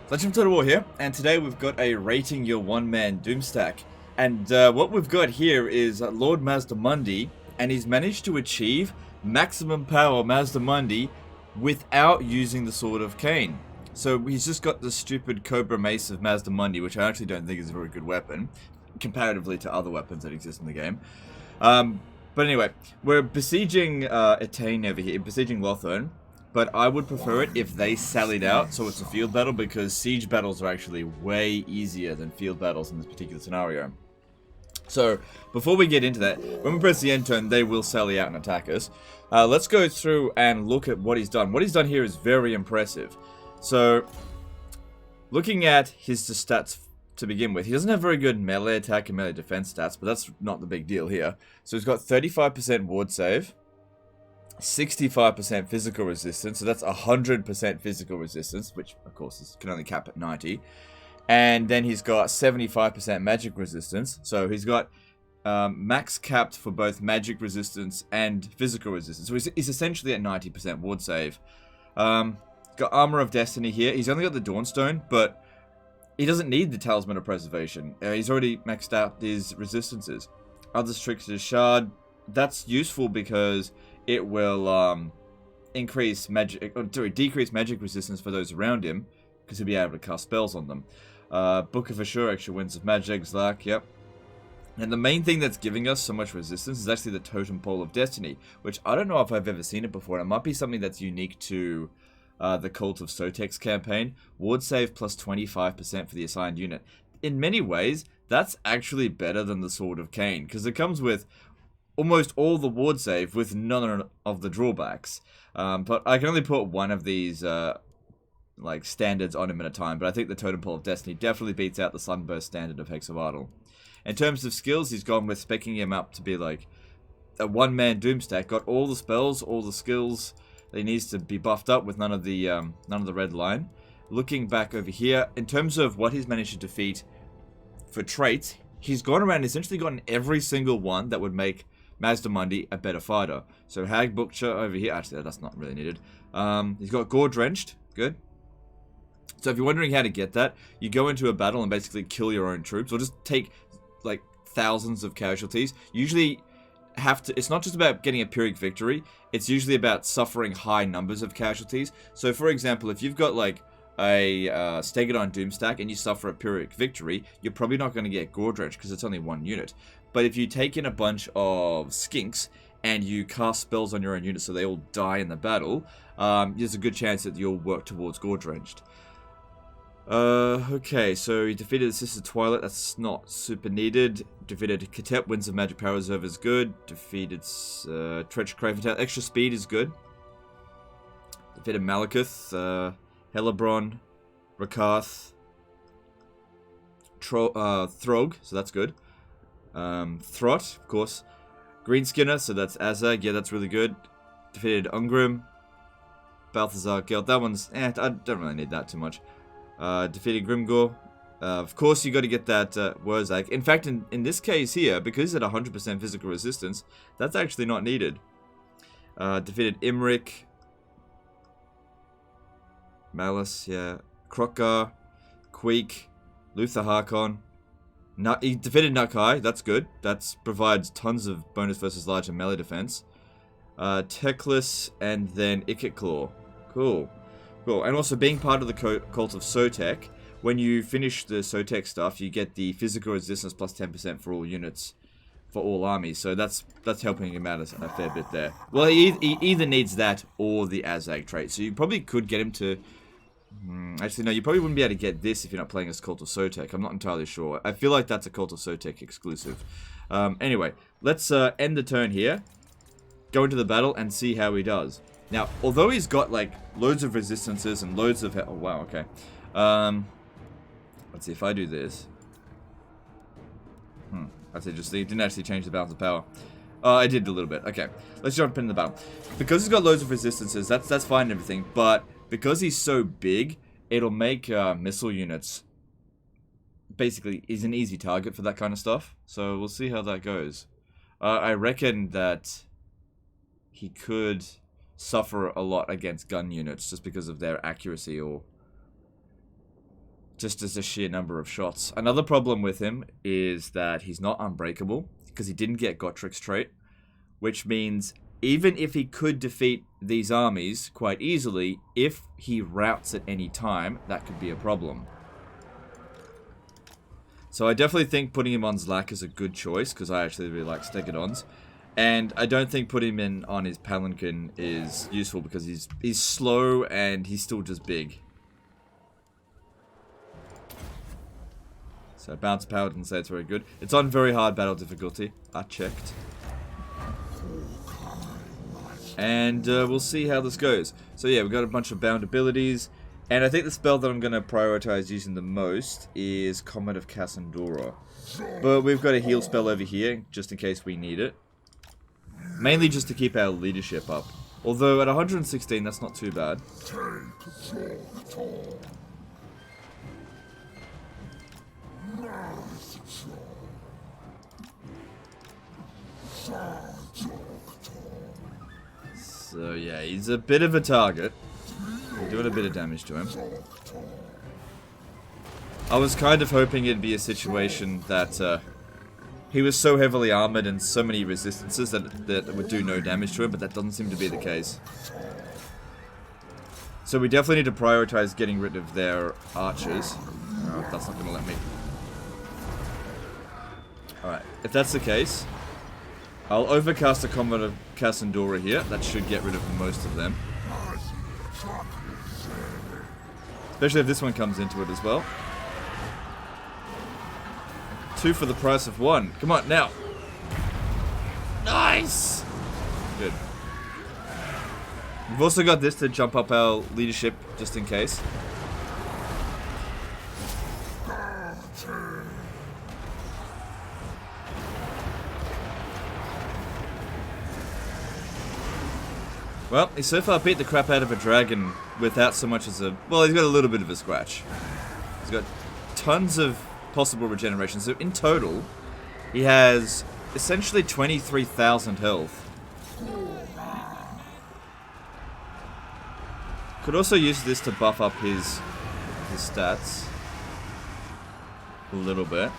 Legend of Total War here, and today we've got a rating your one-man Doomstack. And what we've got here is Lord Mazdamundi, and he's managed to achieve maximum power Mazdamundi without using the Sword of Khaine. So he's just got the stupid Cobra Mace of Mazdamundi, which I actually don't think is a very good weapon, comparatively to other weapons that exist in the game. But anyway, we're besieging Khaine over here, besieging Lothern. But I would prefer it if they sallied out, so it's a field battle, because siege battles are actually way easier than field battles in this particular scenario. So, before we get into that, when we press the end turn, they will sally out and attack us. Let's go through and look at what he's done. What he's done here is very impressive. So, looking at his stats to begin with, he doesn't have very good melee attack and melee defense stats, but that's not the big deal here. So he's got 35% ward save, 65% physical resistance, so that's 100% physical resistance, which of course can only cap at 90. And then he's got 75% magic resistance, so he's got max capped for both magic resistance and physical resistance. So he's essentially at 90% ward save. Got Armor of Destiny here. He's only got the Dawnstone, but he doesn't need the Talisman of Preservation. He's already maxed out his resistances. Other Trickster's Shard, that's useful because it will decrease magic resistance for those around him, because he'll be able to cast spells on them. Book of Assure, extra Winds of Magic, Zlak, yep. And the main thing that's giving us so much resistance is actually the Totem Pole of Destiny, which I don't know if I've ever seen it before. It might be something that's unique to the Cult of Sotek's campaign. Ward save plus 25% for the assigned unit. In many ways, that's actually better than the Sword of Khaine, because it comes with almost all the ward save with none of the drawbacks. But I can only put one of these like standards on him at a time, but I think the Totem Pole of Destiny definitely beats out the Sunburst standard of Hexavadal. In terms of skills, he's gone with speccing him up to be like a one-man Doomstack. Got all the spells, all the skills that he needs to be buffed up with none of the red line. Looking back over here, in terms of what he's managed to defeat for traits, he's gone around and essentially gotten every single one that would make Mazdamundi a better fighter. So Hag Butcher over here, actually that's not really needed. He's got Gore Drenched, good. So if you're wondering how to get that, you go into a battle and basically kill your own troops, or just take like thousands of casualties. Usually it's not just about getting a Pyrrhic victory, it's usually about suffering high numbers of casualties. So for example, if you've got like a Stegadon Doomstack and you suffer a Pyrrhic victory, you're probably not going to get Gore Drenched because it's only one unit. But if you take in a bunch of skinks and you cast spells on your own units so they all die in the battle, there's a good chance that you'll work towards Gore Drenched. Okay, so he defeated the Sister Twilight, that's not super needed. Defeated Ketep, Winds of Magic Power Reserve is good. Defeated Treacher Craventail, extra speed is good. Defeated Malekith, Helebron, Rakath, Throg, so that's good. Throt, of course. Greenskinner, so that's Azag, yeah, that's really good. Defeated Ungrim, Balthazar Gelt, that one's, I don't really need that too much. Defeated Grimgor. Of course, you got to get that Wurzag. In fact, in this case here, because he's at 100% physical resistance, that's actually not needed. Defeated Imric, Malice, yeah, Krokgar, Queek, Luther Harkon. He defeated Nakai, that's good. That provides tons of bonus versus large and melee defense. Teclis, and then Ikit Cool. Cool. And also, being part of the Cult of Sotek, when you finish the Sotek stuff, you get the physical resistance plus 10% for all units, for all armies. So that's helping him out a fair bit there. Well, he either needs that or the Azag trait. So you probably could get him to... Actually, no, you probably wouldn't be able to get this if you're not playing as Cult of Sotek. I'm not entirely sure. I feel like that's a Cult of Sotek exclusive. Anyway, let's end the turn here, go into the battle, and see how he does. Now, although he's got, like, loads of resistances and loads of... Oh, wow, okay. Let's see, if I do this... He didn't actually change the balance of power. I did a little bit. Okay, let's jump into the battle. Because he's got loads of resistances, that's fine and everything, but because he's so big, it'll make missile units... Basically, he's an easy target for that kind of stuff. So, we'll see how that goes. I reckon that he could... suffer a lot against gun units just because of their accuracy, or just as a sheer number of shots. Another problem with him is that he's not unbreakable, because he didn't get Gottrik's trait, which means even if he could defeat these armies quite easily, if he routs at any time, that could be a problem. So I definitely think putting him on Zlak is a good choice, because I actually really like Stegodons. And I don't think putting him in on his Palanquin is useful, because he's slow and he's still just big. So bounce power didn't say it's very good. It's on very hard battle difficulty. I checked. And we'll see how this goes. So yeah, we've got a bunch of bound abilities. And I think the spell that I'm going to prioritize using the most is Comet of Cassandora. But we've got a heal spell over here, just in case we need it. Mainly just to keep our leadership up. Although at 116, that's not too bad. So yeah, he's a bit of a target. We're doing a bit of damage to him. I was kind of hoping it'd be a situation that he was so heavily armored and so many resistances that would do no damage to him, but that doesn't seem to be the case. So we definitely need to prioritize getting rid of their archers. Oh, that's not going to let me. Alright, if that's the case, I'll overcast a Comet of Cassandora here. That should get rid of most of them. Especially if this one comes into it as well. 2 for the price of 1. Come on, now. Nice! Good. We've also got this to jump up our leadership, just in case. Well, he's so far beat the crap out of a dragon without so much as a... Well, he's got a little bit of a scratch. He's got tons of possible regeneration. So in total, he has essentially 23,000 health. Could also use this to buff up his stats a little bit.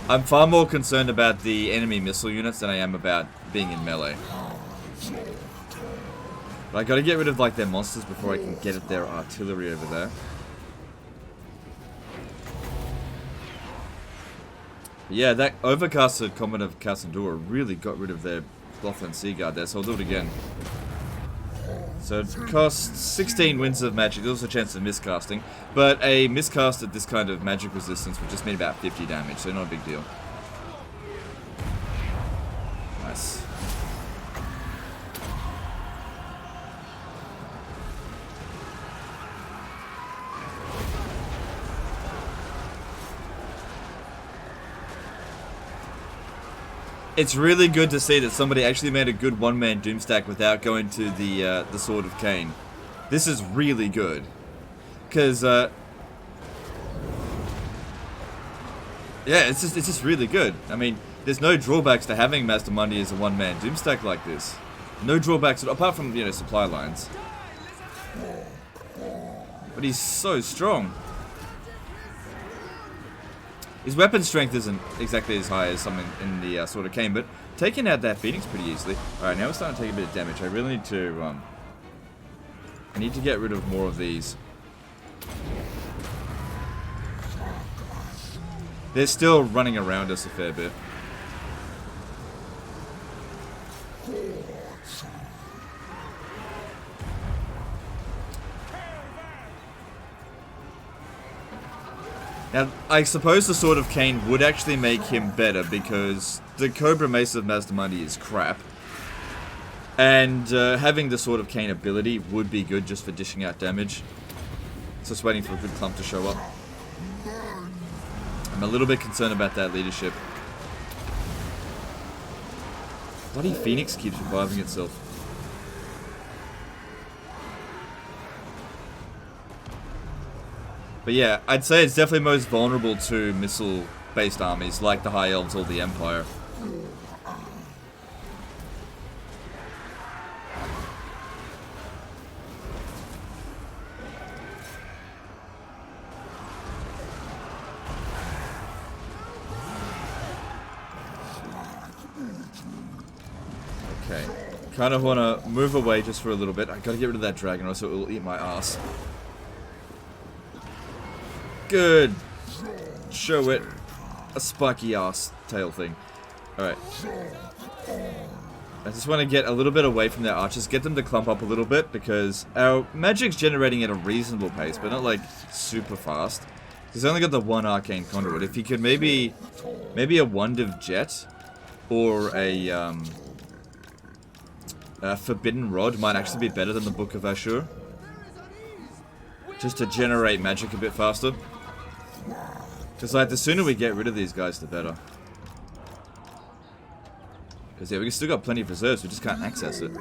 I'm far more concerned about the enemy missile units than I am about being in melee. But I gotta get rid of like their monsters before I can get at their artillery over there. Yeah, that overcasted Comet of Cassandora really got rid of their Lothland Sea Guard there, so I'll do it again. So it costs 16 winds of magic. There's also a chance of miscasting, but a miscast at this kind of magic resistance would just mean about 50 damage, so not a big deal. Nice. It's really good to see that somebody actually made a good one-man Doomstack without going to the Sword of Khaine. This is really good. Because, yeah, it's just really good. I mean, there's no drawbacks to having Mazdamundi as a one-man Doomstack like this. No drawbacks, apart from, you know, supply lines. But he's so strong. His weapon strength isn't exactly as high as some in the Sword of Khaine, but taking out that Phoenix pretty easily. Alright, now we're starting to take a bit of damage. I really need to, I need to get rid of more of these. They're still running around us a fair bit. Now, I suppose the Sword of Khaine would actually make him better because the Cobra Mace of Mazdamundi is crap. And having the Sword of Khaine ability would be good just for dishing out damage. Just waiting for a good clump to show up. I'm a little bit concerned about that leadership. Bloody Phoenix keeps reviving itself. But yeah, I'd say it's definitely most vulnerable to missile-based armies like the High Elves or the Empire. Kind of want to move away just for a little bit. I gotta get rid of that dragon, or else it will eat my ass. Good. Show it. A spiky ass tail thing. Alright. I just want to get a little bit away from their archers, get them to clump up a little bit, because our magic's generating at a reasonable pace, but not like super fast. He's only got the one arcane conduit. If he could maybe a wand of jet, or a forbidden rod might actually be better than the Book of Ashur. Just to generate magic a bit faster. Because like the sooner we get rid of these guys, the better. Because yeah, we still got plenty of reserves, we just can't access it.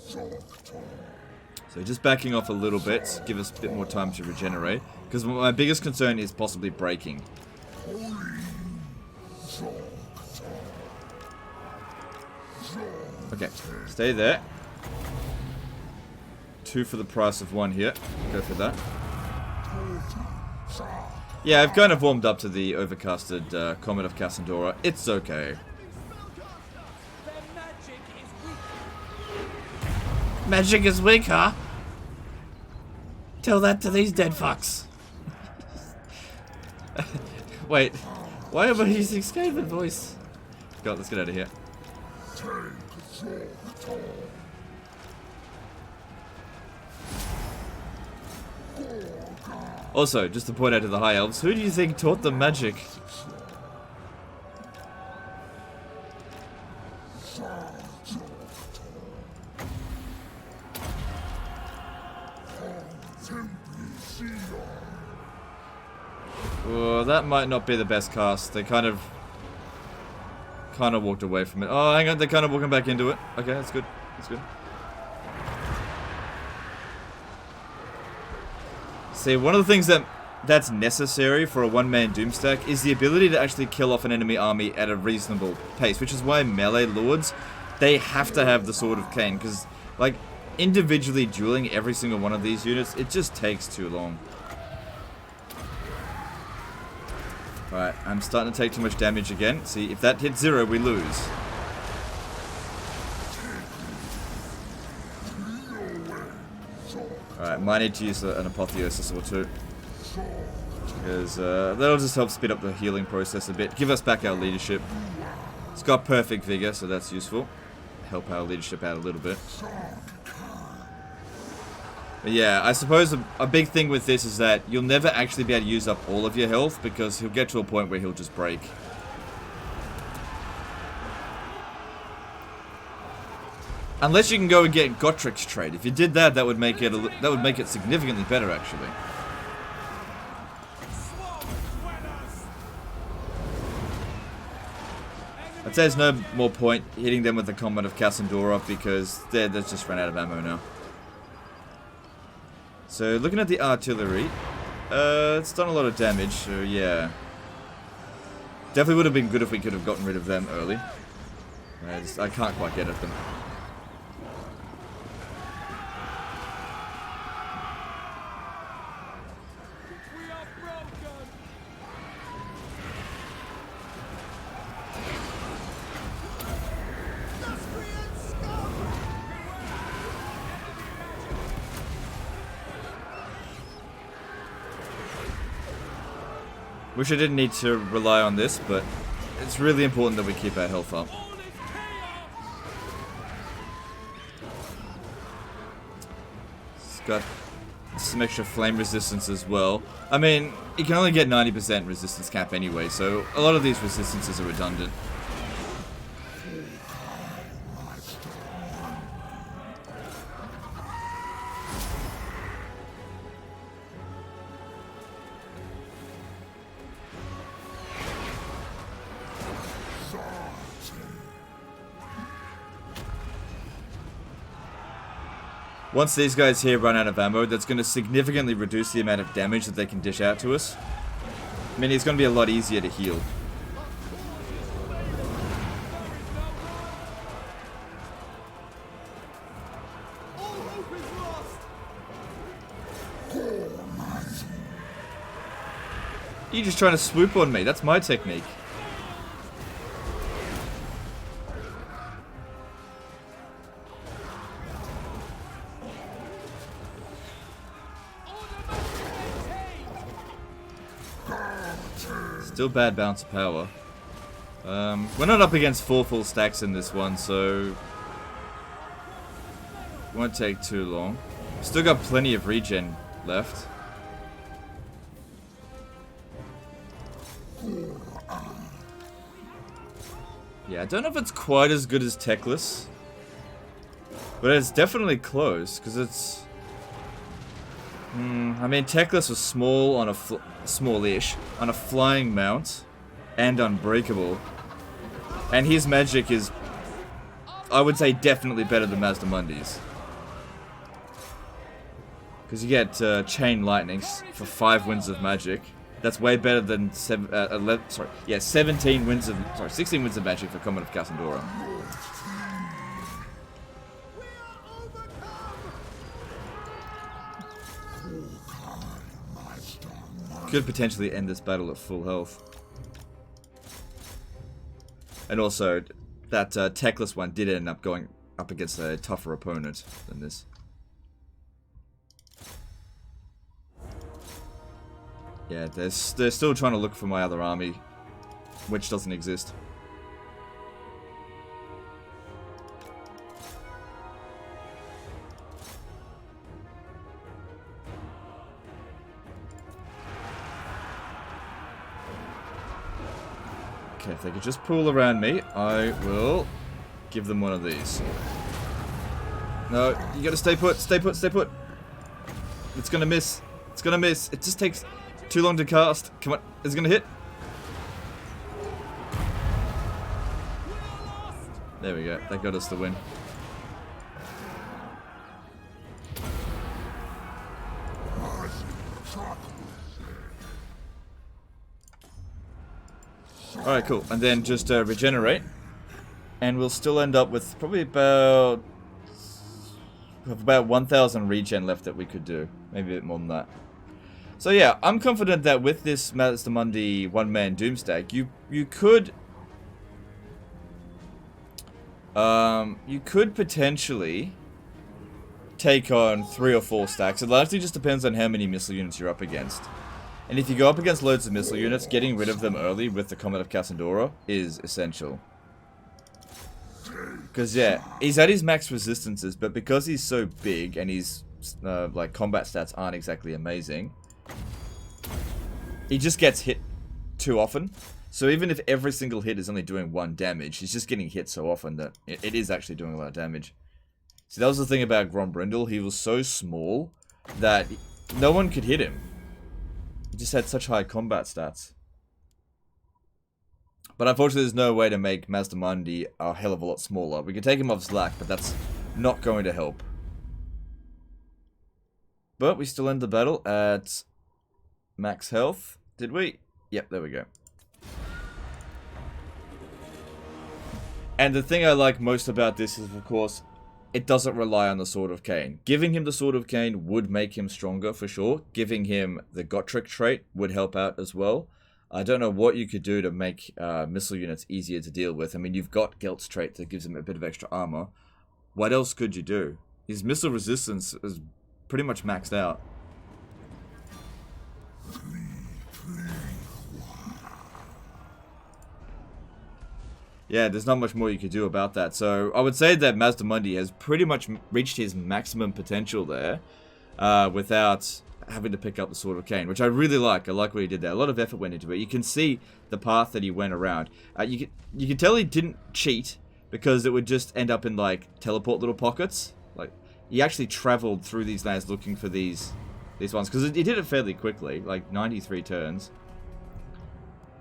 So just backing off a little bit, give us a bit more time to regenerate. Because my biggest concern is possibly breaking. Okay, stay there. 2 for the price of 1 here. Go for that. Yeah, I've kind of warmed up to the overcasted Comet of Cassandora. It's okay. Magic is weak, huh? Tell that to these dead fucks. Wait, why am I using Skaven voice? God, let's get out of here. Also, just to point out to the High Elves, who do you think taught them magic? Well, that might not be the best cast. They kind of walked away from it. Oh, hang on, they're kind of walking back into it. Okay, that's good. That's good. See, one of the things that's necessary for a one-man Doomstack is the ability to actually kill off an enemy army at a reasonable pace, which is why melee lords, they have to have the Sword of Khaine, because, like, individually dueling every single one of these units, it just takes too long. Alright, I'm starting to take too much damage again. See, if that hits 0, we lose. Alright, might need to use an Apotheosis or 2. Because that'll just help speed up the healing process a bit. Give us back our leadership. It's got perfect vigor, so that's useful. Help our leadership out a little bit. But yeah, I suppose a big thing with this is that you'll never actually be able to use up all of your health, because he'll get to a point where he'll just break. Unless you can go and get Gottrik's trade. If you did that, that would make it significantly better, actually. I'd say there's no more point hitting them with the Comet of Cassandora, because they've just run out of ammo now. So, looking at the artillery, it's done a lot of damage, so yeah. Definitely would have been good if we could have gotten rid of them early. I can't quite get at them. Wish I didn't need to rely on this, but it's really important that we keep our health up. It's got some extra flame resistance as well. I mean, you can only get 90% resistance cap anyway, so a lot of these resistances are redundant. Once these guys here run out of ammo, that's going to significantly reduce the amount of damage that they can dish out to us. I mean, it's going to be a lot easier to heal. You're just trying to swoop on me. That's my technique. Still bad balance of power. We're not up against 4 full stacks in this one, so won't take too long. Still got plenty of regen left. Yeah, I don't know if it's quite as good as Techless, but it's definitely close, because it's... I mean, Techless was small on a smallish on a flying mount, and unbreakable. And his magic is, I would say, definitely better than Mazdamundi's. Because you get Chain Lightnings for 5 winds of magic. That's way better than 16 winds of magic for Comet of Cassandora. Could potentially end this battle at full health. And also, that Techless one did end up going up against a tougher opponent than this. Yeah, they're still trying to look for my other army, which doesn't exist. Okay, if they could just pull around me, I will give them one of these. No, you gotta stay put, stay put, stay put. It's gonna miss. It's gonna miss. It just takes too long to cast. Come on, is it gonna hit? There we go. That got us the win. Alright, cool. And then just regenerate. And we'll still end up with probably about 1,000 regen left that we could do. Maybe a bit more than that. So yeah, I'm confident that with this Mazdamundi one-man Doomstack, you could potentially take on 3 or 4 stacks. It largely just depends on how many missile units you're up against. And if you go up against loads of missile units, getting rid of them early with the Comet of Cassandora is essential. Because yeah, he's at his max resistances, but because he's so big and his like combat stats aren't exactly amazing, he just gets hit too often. So even if every single hit is only doing 1 damage, he's just getting hit so often that it is actually doing a lot of damage. See, that was the thing about Grombrindle. He was so small that no one could hit him. He just had such high combat stats. But unfortunately, there's no way to make Mazdamundi a hell of a lot smaller. We can take him off Slack, but that's not going to help. But we still end the battle at max health. Did we? Yep, there we go. And the thing I like most about this is, of course, it doesn't rely on the Sword of Khaine. Giving him the Sword of Khaine would make him stronger for sure. Giving him the Gotrek trait would help out as well. I don't know what you could do to make missile units easier to deal with. I mean, you've got Gelt's trait that gives him a bit of extra armor. What else could you do? His missile resistance is pretty much maxed out. Yeah, there's not much more you could do about that. So I would say that Mazdamundi has pretty much reached his maximum potential there without having to pick up the Sword of Khaine, which I really like. I like what he did there. A lot of effort went into it. You can see the path that he went around. You can tell he didn't cheat because it would just end up in like teleport little pockets. Like he actually traveled through these lands looking for these ones because he did it fairly quickly, like 93 turns.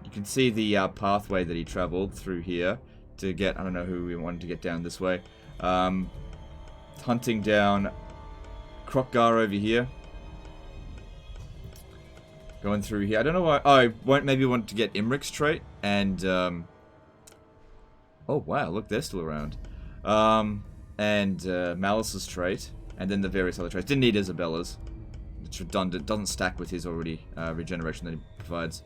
You can see the pathway that he traveled through here to get, I don't know who we wanted to get down this way. Hunting down Krokgar over here. Going through here. I don't know why. Oh, I maybe want to get Imric's trait and oh wow, look, they're still around. And Malice's trait, and then the various other traits. Didn't need Isabella's. It's redundant. Doesn't stack with his already regeneration that he provides.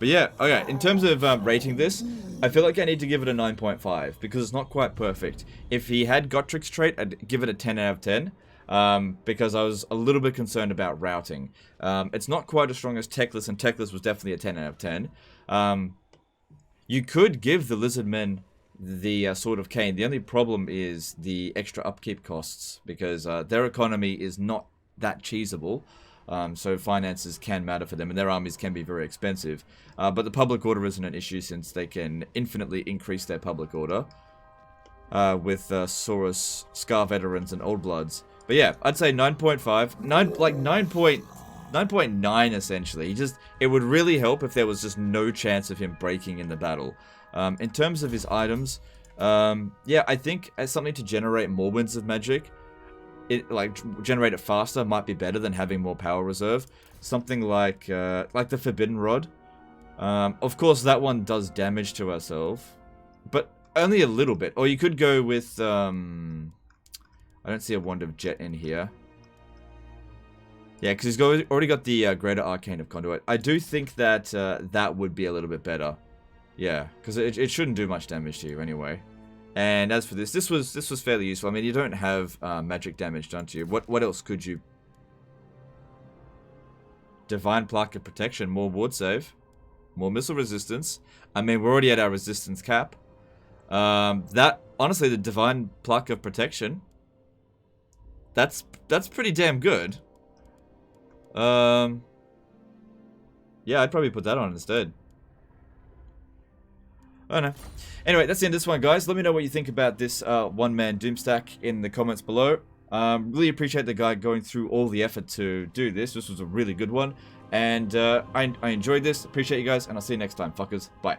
But yeah, okay, in terms of rating this, I feel like I need to give it a 9.5, because it's not quite perfect. If he had Gotrek's trait, I'd give it a 10 out of 10. because I was a little bit concerned about routing. It's not quite as strong as Techless, and Techless was definitely a 10 out of 10. You could give the Lizardmen the Sword of Khaine. The only problem is the extra upkeep costs, because their economy is not that cheesable. So finances can matter for them, and their armies can be very expensive. But the public order isn't an issue, since they can infinitely increase their public order with Saurus, Scar Veterans, and Old Bloods. But yeah, I'd say 9.5, 9.9 essentially. It would really help if there was just no chance of him breaking in the battle. In terms of his items, yeah, I think as something to generate more winds of magic, generate it faster might be better than having more power reserve. Something like the Forbidden Rod. Of course, that one does damage to ourselves, but only a little bit. Or you could go with I don't see a Wand of Jet in here. Yeah, because he's already got the Greater Arcane of Conduit. I do think that that would be a little bit better. Yeah, because it shouldn't do much damage to you anyway. And as for this was fairly useful. I mean, you don't have magic damage done to you. What else could you? Divine Plaque of Protection, more ward save, more missile resistance. I mean, we're already at our resistance cap. That honestly, the Divine Plaque of Protection. That's pretty damn good. Yeah, I'd probably put that on instead. I don't know. Anyway, that's the end of this one, guys. Let me know what you think about this one-man Doomstack in the comments below. Really appreciate the guy going through all the effort to do this. This was a really good one. And I enjoyed this. Appreciate you guys, and I'll see you next time, fuckers. Bye.